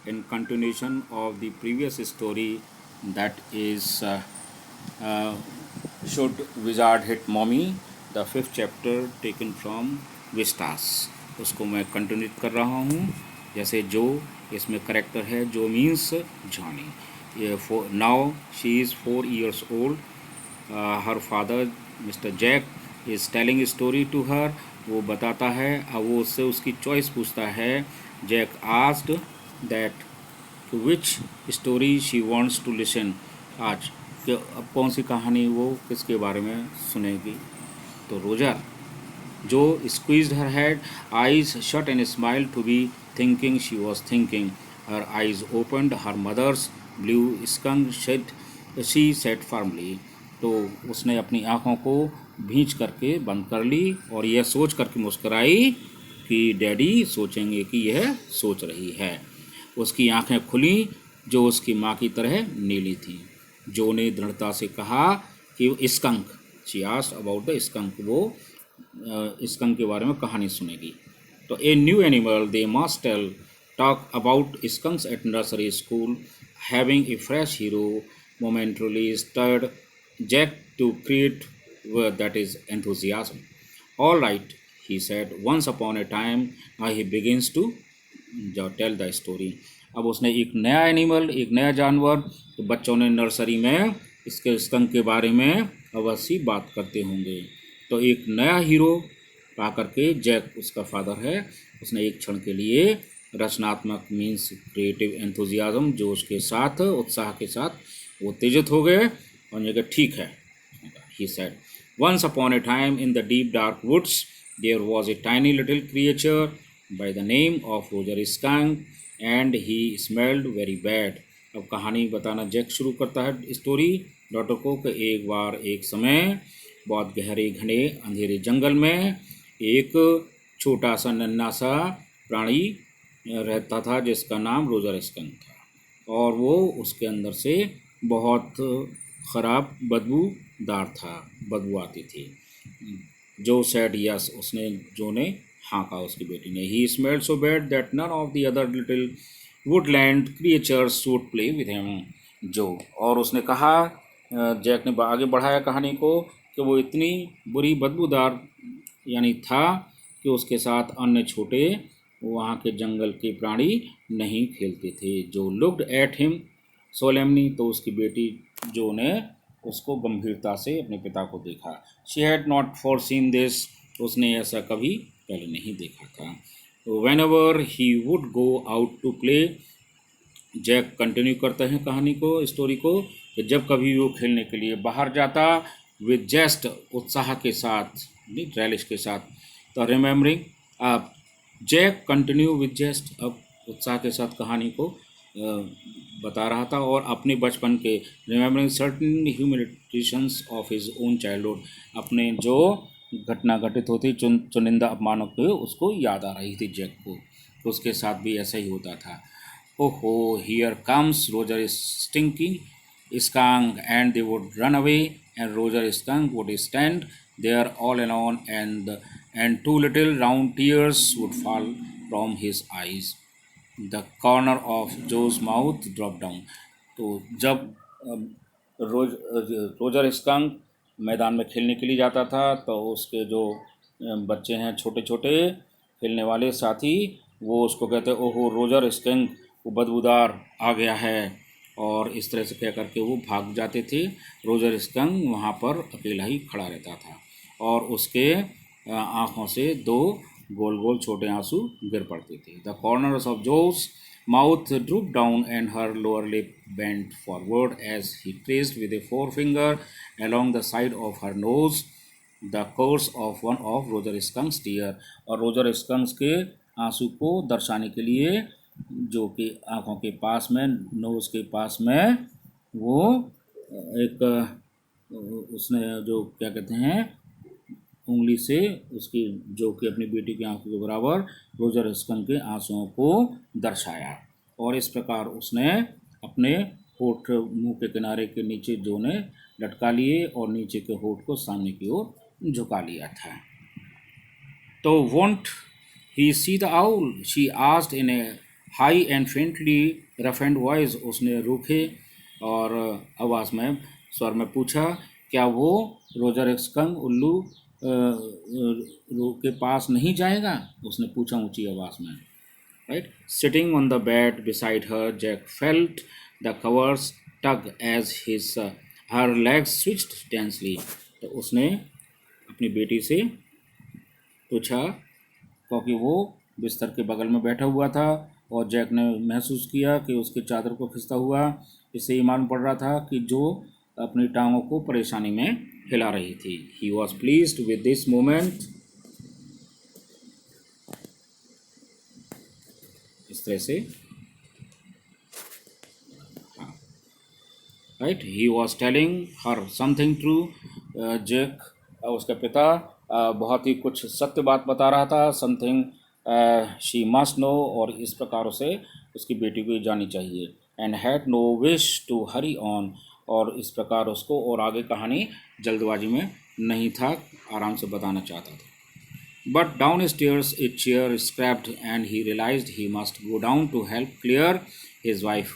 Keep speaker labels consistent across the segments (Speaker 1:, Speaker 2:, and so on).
Speaker 1: in continuation of the previous story, that is uh, Should Wizard Hit Mommy, the fifth chapter taken from Vistas. उसको मैं continue कर रहा हूँ. जैसे जो इसमें करेक्टर है, जो मीन्स जॉनी. ये now she is 4 years old. हर father mister Jack is telling story to her. वो बताता है, अब वो उससे उसकी चॉइस पूछता है. Jack asked that which story she wants to listen. आज कि अब कौन सी कहानी वो किसके बारे में सुनेगी. तो Roger Jo squeezed her head, eyes shut and smile to be thinking she was thinking. Her eyes opened, her mother's blue skunk shade she set firmly. तो उसने अपनी आँखों को भींच करके बंद कर ली और यह सोच करके मुस्कराई कि डैडी सोचेंगे कि यह सोच रही है. उसकी आंखें खुली जो उसकी माँ की तरह नीली थीं. जो ने दृढ़ता से कहा कि skunk. She asked about the skunk. वो स्कंक के बारे में कहानी सुनेगी. तो a new animal they must tell. Talk about skunks at nursery school. Having a fresh hero momentarily stirred Jack to create that is enthusiasm. All right, he said, once upon a time. He begins to tell the story. अब उसने एक नया animal, एक नया जानवर. तो बच्चों ने नर्सरी में इसके स्कंक के बारे में अवश्य बात करते होंगे. तो एक नया हीरो पा करके जैक उसका फादर है, उसने एक क्षण के लिए रचनात्मक मीन्स क्रिएटिव एंथुजियाज्म जो उसके साथ उत्साह के साथ वो उत्तेजित हो गए और उन्होंने कहा ठीक है. He said, once upon a time in the deep dark woods there was a tiny little creature by the name of Roger Skunk and he smelled very bad. अब कहानी बताना जैक शुरू करता है स्टोरी डॉटर को कि एक बार एक समय बहुत गहरे घने अंधेरे जंगल में एक छोटा सा नन्हा सा प्राणी रहता था जिसका नाम रोजर स्कंक था और वो उसके अंदर से बहुत ख़राब बदबूदार था, बदबू आती थी. जो सेड यस, उसने जो ने हाँ कहा उसकी बेटी ने. He smelled so bad that none of the other little woodland creatures would play with him. Jo और उसने कहा, जैक ने आगे बढ़ाया कहानी को कि वो इतनी बुरी बदबूदार यानी था कि उसके साथ अन्य छोटे वहाँ के जंगल के प्राणी नहीं खेलते थे. जो लुक्ड एट हिम सोलेमनी, तो उसकी बेटी जो ने उसको गंभीरता से अपने पिता को देखा. She had not foreseen this, उसने ऐसा कभी पहले नहीं देखा था. Whenever he would go out to play, Jack continue करते हैं कहानी को, स्टोरी को, कि जब कभी वो खेलने के लिए बाहर जाता विद जेस्ट, उत्साह के साथ, रैलिश के साथ. तो रिमेम्बरिंग, अब जैक कंटिन्यू विद जेस्ट, अब उत्साह के साथ कहानी को बता रहा था और अपने बचपन के remembering certain humiliations of his own childhood, अपने जो घटना घटित होती चुनिंदा अपमानों के उसको याद आ रही थी जैक को. तो उसके साथ भी ऐसा ही होता था. ओहो, here comes Roger stinking skunk, and they would run away and Roger skunk would stand there all alone and two little round tears would fall from his eyes. The corner of Joe's mouth dropped down. तो जब Roger skunk मैदान में खेलने के लिए जाता था तो उसके जो बच्चे हैं छोटे छोटे खेलने वाले साथी, वो उसको कहते ओहो रोजर स्कंक, वो बदबूदार आ गया है, और इस तरह से कह करके वो भाग जाते थे. रोजर स्कंक वहाँ पर अकेला ही खड़ा रहता था और उसके आँखों से दो गोल गोल छोटे आंसू गिर पड़ते थे. The corners of Jo's mouth droop down and her lower lip bent forward as he traced with a forefinger along the side of her nose the course of one of Roger skunk's tear. और Roger skunk's के आंसू को दर्शाने के लिए जो कि आँखों के पास में, नोज़ के पास में, वो एक उसने जो क्या कहते हैं उंगली से उसकी जो कि अपनी बेटी की आंखों के बराबर रोजर स्कंक के आंसुओं को दर्शाया. और इस प्रकार उसने अपने होठ मुंह के किनारे के नीचे जो ने लटका लिए और नीचे के होठ को सामने की ओर झुका लिया था. तो won't he see the owl, she asked in A high and faintly rough and voice, उसने रूखे और आवाज़ में स्वर में पूछा, क्या वो रोजर स्कंक उल्लू के पास नहीं जाएगा? उसने पूछा ऊंची आवाज़ में। Right, sitting on the bed beside her, Jack felt the covers tug as his her legs switched tensely. तो उसने अपनी बेटी से पूछा, क्योंकि वो बिस्तर के बगल में बैठा हुआ था और जैक ने महसूस किया कि उसके चादर को खिंचता हुआ। इससे ये मालूम पड़ रहा था कि जो अपनी टांगों को परेशानी में हिला रही थी। He was pleased with this moment. इस तरह से, right, he was telling her something true. Jack, उसका पिता बहुत ही कुछ सत्य बात बता रहा था। समथिंग शी मस्ट नो, और इस प्रकार उसे उसकी बेटी को जानी चाहिए। And had no wish to hurry on, और इस प्रकार उसको और आगे कहानी जल्दबाजी में नहीं था, आराम से बताना चाहता था। But downstairs a chair scrapped and he realized he must go down to help Claire, his wife,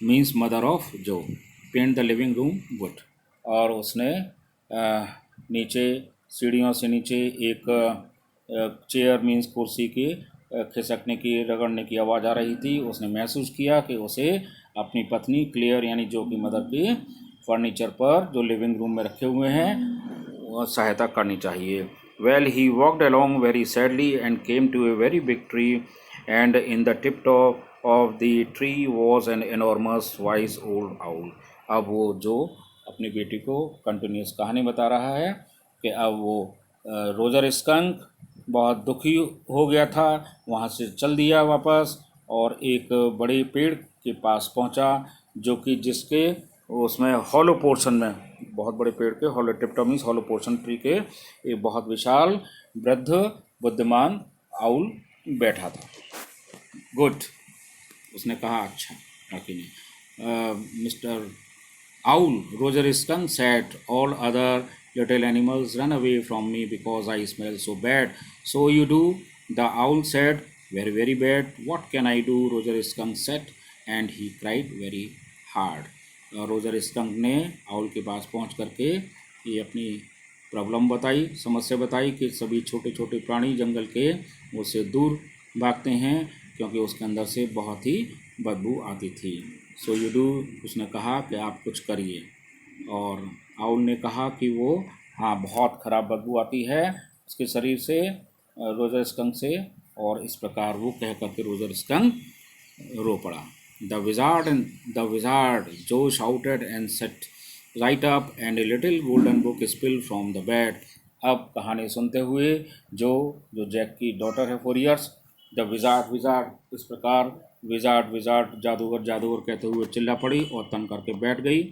Speaker 1: means mother of Joe, paint the living room wood। और उसने नीचे सीढ़ियों से नीचे एक चेयर मीन्स कुर्सी की खिसकने की, रगड़ने की आवाज़ आ रही थी। उसने महसूस किया कि उसे अपनी पत्नी क्लियर यानी जो की मदर की फर्नीचर पर जो लिविंग रूम में रखे हुए हैं वो सहायता करनी चाहिए। Well, he walked along very sadly and came to a very big tree, and in the tip-top of the tree was an enormous wise old owl। अब वो जो अपनी बेटी को कंटिन्यूस कहानी बता रहा है कि अब वो रोजर स्कंक बहुत दुखी हो गया था, वहाँ से चल दिया वापस और एक बड़े पेड़ के पास पहुँचा, जो कि जिसके उसमें हॉलो पोर्शन में, बहुत बड़े पेड़ के hollow, tiptop means hollow portion tree के, एक बहुत विशाल वृद्ध बुद्धिमान आउल बैठा था। गुड, उसने कहा अच्छा, बाकी नहीं। Mister owl, Roger skunk said, all other little animals run away from me because I smell so bad. So you do? The owl said, very, very bad. What can I do? Roger skunk said, and he cried very hard। Roger skunk ने owl के पास पहुंच करके ये अपनी problem बताई, समस्या बताई कि सभी छोटे छोटे प्राणी जंगल के उससे दूर भागते हैं क्योंकि उसके अंदर से बहुत ही बदबू आती थी। सो यू डू, उसने कहा कि आप कुछ करिए, और आउल ने कहा कि वो हाँ बहुत ख़राब बदबू आती है उसके शरीर से, रोजर स्कंक से, और इस प्रकार वो कह करके रोजर स्कंक रो पड़ा। The wizard, Joe shouted and sat right up, and a little golden book spilled from the bed। अब कहानी सुनते हुए जो जैक की डॉटर है 4 years, द विजार्ड, इस प्रकार विजार्ड जादूगर कहते हुए चिल्ला पड़ी और तन करके बैठ गई,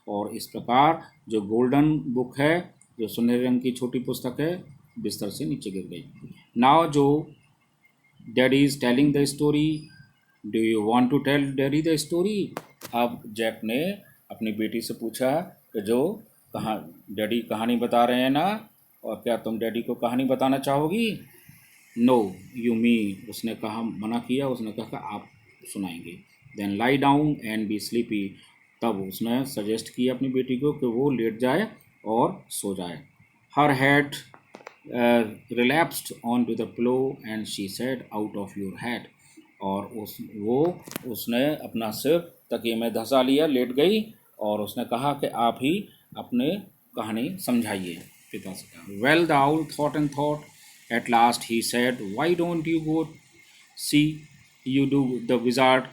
Speaker 1: और इस प्रकार जो गोल्डन बुक है, जो सुनहरे रंग की छोटी पुस्तक है, बिस्तर से नीचे गिर गई। Now Jo daddy is telling the story, do you want to tell daddy the story. अब जैक ने अपनी बेटी से पूछा कि जो डैडी कहानी बता रहे हैं ना, और क्या तुम डैडी को कहानी बताना चाहोगी? नो यू मी, उसने कहा, मना किया। उसने कहा कि आप सुनाएंगे। Then lie down and be sleepy, तब उसने सजेस्ट किया अपनी बेटी को कि वो लेट जाए और सो जाए। Her head relapsed on to the pillow and she said, out of your head, और उसने अपना सिर तकिए में धंसा लिया, लेट गई, और उसने कहा कि आप ही अपने कहानी समझाइए। पिता से कहा। Well the owl thought and thought, at last he said, why don't you go see you do the wizard.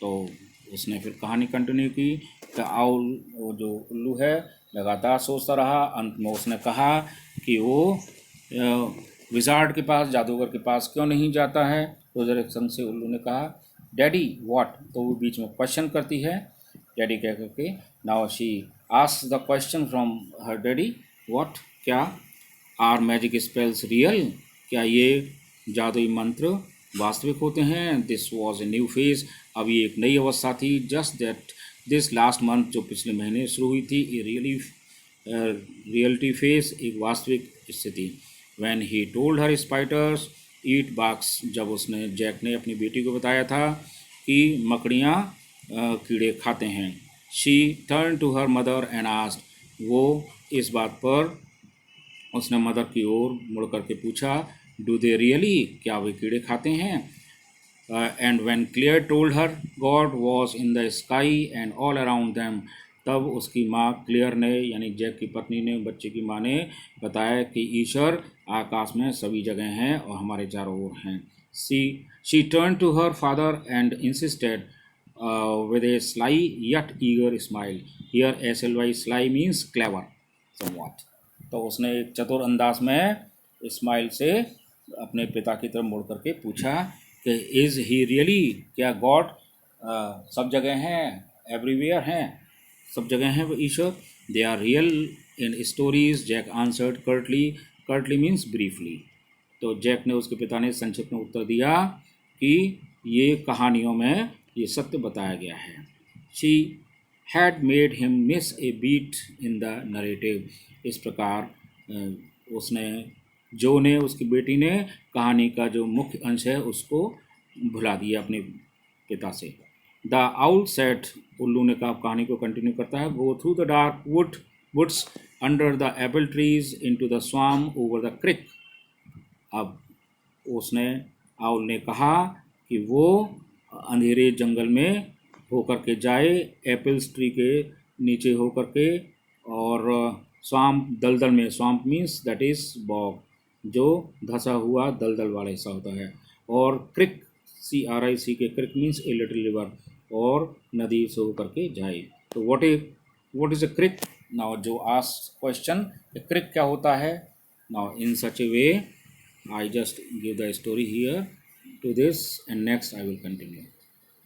Speaker 1: तो उसने फिर कहानी कंटिन्यू की। द आउल, वो जो उल्लू है, लगातार सोचता रहा। अंत में उसने कहा कि वो विजार्ड के पास, जादूगर के पास क्यों नहीं जाता है। रोजर स्कंक से उल्लू ने कहा, डैडी व्हाट, तो वो बीच में क्वेश्चन करती है, डैडी कह करके। Now she asks the question from her daddy, what, क्या, आर मैजिक स्पेल्स रियल, क्या ये जादुई मंत्र वास्तविक होते हैं। This was a new phase, अब ये एक नई अवस्था थी। Just that this last month, जो पिछले महीने शुरू हुई थी, ये रियलिटी फेज, एक वास्तविक स्थिति। When he told her spiders eat box, जब उसने जैक ने अपनी बेटी को बताया था कि मकड़ियाँ कीड़े खाते हैं। She turn to her mother and asked, वो इस बात पर उसने मदर की ओर मुड़ करके पूछा, डू दे रियली, क्या वे कीड़े खाते हैं? And when clear told her God was in the sky and all around them, तब उसकी माँ क्लियर ने, यानी जैक की पत्नी ने, बच्चे की माँ ने बताया कि ईश्वर आकाश में सभी जगह हैं और हमारे चारों ओर हैं। She turn to her father and insisted with a sly yet eager smile. Here SLY sly means clever somewhat. तो उसने एक चतुर अंदाज में स्माइल से अपने पिता की तरफ मुड़ करके पूछा कि इज़ ही रियली, क्या गॉड सब जगह हैं, एवरीवेयर हैं, सब जगह हैं वो ईश्वर? They are real in stories, Jack answered curtly. Curtly means briefly. तो जैक ने, उसके पिता ने संक्षिप्त में उत्तर दिया कि ये कहानियों में ये सत्य बताया गया है। She had made him miss a beat in the narrative. इस प्रकार जो ने, उसकी बेटी ने कहानी का जो मुख्य अंश है उसको भुला दिया अपने पिता से। द आउल सेट, उल्लू ने कहा, कहानी को कंटिन्यू करता है, go through the dark woods under the apple trees into the swamp over the creek. अब उसने, आउल ने कहा कि वो अंधेरे जंगल में होकर के जाए, एप्पल्स ट्री के नीचे होकर के, और स्वाम्प दलदल में, swamp means that is bog, जो धसा हुआ दलदल वाला हिस्सा होता है, और क्रिक CRIC के creek means a little river, और नदी से होकर के जाए। तो what is a creek? Now Jo ask question, creek क्या होता है? Now in such a way I just give the story here to this, and next I will continue.